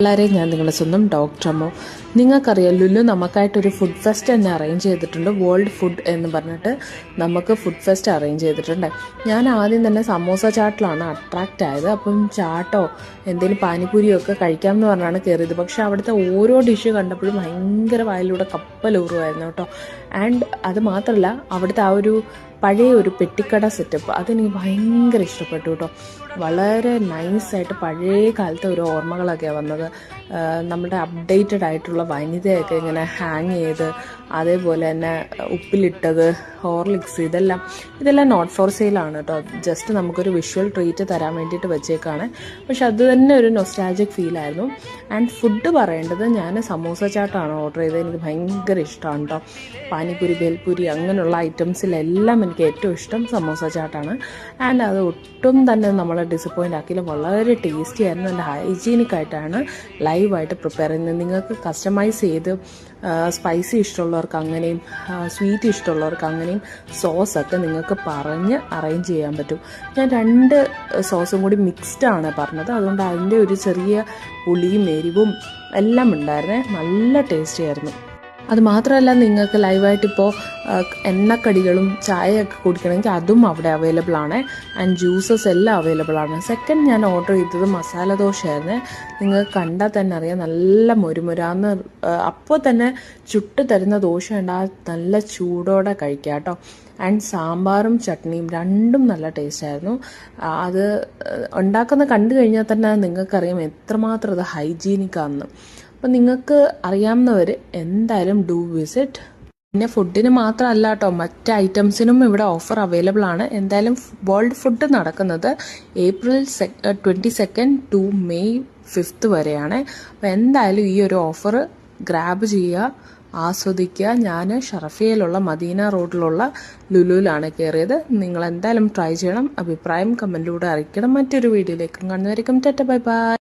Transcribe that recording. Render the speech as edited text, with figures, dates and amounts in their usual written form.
വളരെ ഞാൻ നിങ്ങളുടെ സ്വന്തം ഡോക്ടർ അമ്മു. നിങ്ങൾക്കറിയാം, ലുലു നമുക്കായിട്ടൊരു ഫുഡ് ഫെസ്റ്റ് തന്നെ അറേഞ്ച് ചെയ്തിട്ടുണ്ട്. വേൾഡ് ഫുഡ് എന്ന് പറഞ്ഞിട്ട് നമുക്ക് ഫുഡ് ഫെസ്റ്റ് അറേഞ്ച് ചെയ്തിട്ടുണ്ട്. ഞാൻ ആദ്യം തന്നെ സമോസ ചാട്ടിലാണ് അട്രാക്റ്റ് ആയത്. അപ്പം ചാട്ടോ എന്തെങ്കിലും പാനിപ്പൂരിയോ ഒക്കെ കഴിക്കാമെന്ന് പറഞ്ഞാണ് കയറിയത്. പക്ഷേ അവിടുത്തെ ഓരോ ഡിഷ് കണ്ടപ്പോഴും ഭയങ്കര വായിലൂടെ കപ്പലൂറുമായിരുന്നു കേട്ടോ. ആൻഡ് അത് മാത്രമല്ല, അവിടുത്തെ ആ ഒരു പഴയ ഒരു പെട്ടിക്കട സെറ്റപ്പ് അതെനിക്ക് ഭയങ്കര ഇഷ്ടപ്പെട്ടു കേട്ടോ. വളരെ നൈസായിട്ട് പഴയ കാലത്തെ ഒരു ഓർമ്മകളൊക്കെയാണ് വന്നത്. നമ്മുടെ അപ്ഡേറ്റഡ് ആയിട്ടുള്ള വനിതയൊക്കെ ഇങ്ങനെ ഹാങ് ചെയ്ത്, അതേപോലെ തന്നെ ഉപ്പിലിട്ടത്, ഹോർലിക്സ്, ഇതെല്ലാം നോട്ട് ഫോർ സെയിലാണ് കേട്ടോ. ജസ്റ്റ് നമുക്കൊരു വിഷ്വൽ ട്രീറ്റ് തരാൻ വേണ്ടിയിട്ട് വെച്ചേക്കാണ്. പക്ഷെ അത് തന്നെ ഒരു നൊസ്റ്റാൾജിക് ഫീലായിരുന്നു. ആൻഡ് ഫുഡ് പറയേണ്ടത്, ഞാൻ സമോസ ചാട്ടാണ് ഓർഡർ ചെയ്തത്. എനിക്ക് ഭയങ്കര ഇഷ്ടമാണ് കേട്ടോ. പാനിപ്പൂരി, ഭേൽപൂരി അങ്ങനെയുള്ള ഐറ്റംസിലെല്ലാം എനിക്ക് ഏറ്റവും ഇഷ്ടം സമോസ ചാട്ടാണ്. ആൻഡ് അത് ഒട്ടും തന്നെ നമ്മളെ ഡിസപ്പോയിൻ്റ് ആക്കിയില്ല. വളരെ ടേസ്റ്റി ആയിരുന്നു. നല്ല ഹൈജീനിക് ആയിട്ടാണ് ലൈവായിട്ട് പ്രിപ്പയർ ചെയ്യുന്നത്. നിങ്ങൾക്ക് കസ്റ്റമൈസ് ചെയ്ത് സ്പൈസി ഇഷ്ടമുള്ളവർക്ക് അങ്ങനെയും സ്വീറ്റ് ഇഷ്ടമുള്ളവർക്ക് അങ്ങനെയും സോസൊക്കെ നിങ്ങൾക്ക് പറഞ്ഞ് അറേഞ്ച് ചെയ്യാൻ പറ്റും. ഞാൻ 2 സോസും കൂടി മിക്സ്ഡ് ആണ് പറഞ്ഞത്. അതുകൊണ്ട് അതിൻ്റെ ഒരു ചെറിയ പുളിയും എരിവും എല്ലാം ഉണ്ടായിരുന്നേ. നല്ല ടേസ്റ്റി ആയിരുന്നു. അത് മാത്രമല്ല, നിങ്ങൾക്ക് ലൈവായിട്ടിപ്പോൾ എണ്ണക്കടികളും ചായയൊക്കെ കുടിക്കണമെങ്കിൽ അതും അവിടെ അവൈലബിൾ ആണ്. ആൻഡ് ജ്യൂസസ് എല്ലാം അവൈലബിൾ ആണ്. സെക്കൻഡ് ഞാൻ ഓർഡർ ചെയ്തത് മസാല ദോശയായിരുന്നു. നിങ്ങൾക്ക് കണ്ടാൽ തന്നെ അറിയാം, നല്ല മൊരുമൊരാന്ന് അപ്പോൾ തന്നെ ചുട്ട് തരുന്ന ദോശ ഉണ്ടാൽ നല്ല ചൂടോടെ കഴിക്കാം കേട്ടോ. ആൻഡ് സാമ്പാറും ചട്നിയും രണ്ടും നല്ല ടേസ്റ്റായിരുന്നു. അത് ഉണ്ടാക്കുന്ന കണ്ടു കഴിഞ്ഞാൽ തന്നെ നിങ്ങൾക്കറിയാം എത്രമാത്രം അത് ഹൈജീനിക്കാണെന്ന്. അപ്പം നിങ്ങൾക്ക് അറിയാവുന്നവർ എന്തായാലും ഡു വിസിറ്റ്. പിന്നെ ഫുഡിന് മാത്രമല്ല കേട്ടോ, മറ്റ് ഐറ്റംസിനും ഇവിടെ ഓഫർ അവൈലബിൾ ആണ്. എന്തായാലും വേൾഡ് ഫുഡ് നടക്കുന്നത് April 22 to May 5 വരെയാണ്. അപ്പോൾ എന്തായാലും ഈ ഒരു ഓഫർ ഗ്രാബ് ചെയ്യുക, ആസ്വദിക്കുക. ഞാൻ ഷറഫിയയിലുള്ള മദീന റോഡിലുള്ള ലുലുവിലാണ് കയറിയത്. നിങ്ങൾ എന്തായാലും ട്രൈ ചെയ്യണം. അഭിപ്രായം കമൻറ്റിലൂടെ അറിയിക്കണം. മറ്റൊരു വീഡിയോയിലേക്കും കാണുന്നവരേക്കും ടാറ്റ ബൈ ബൈ.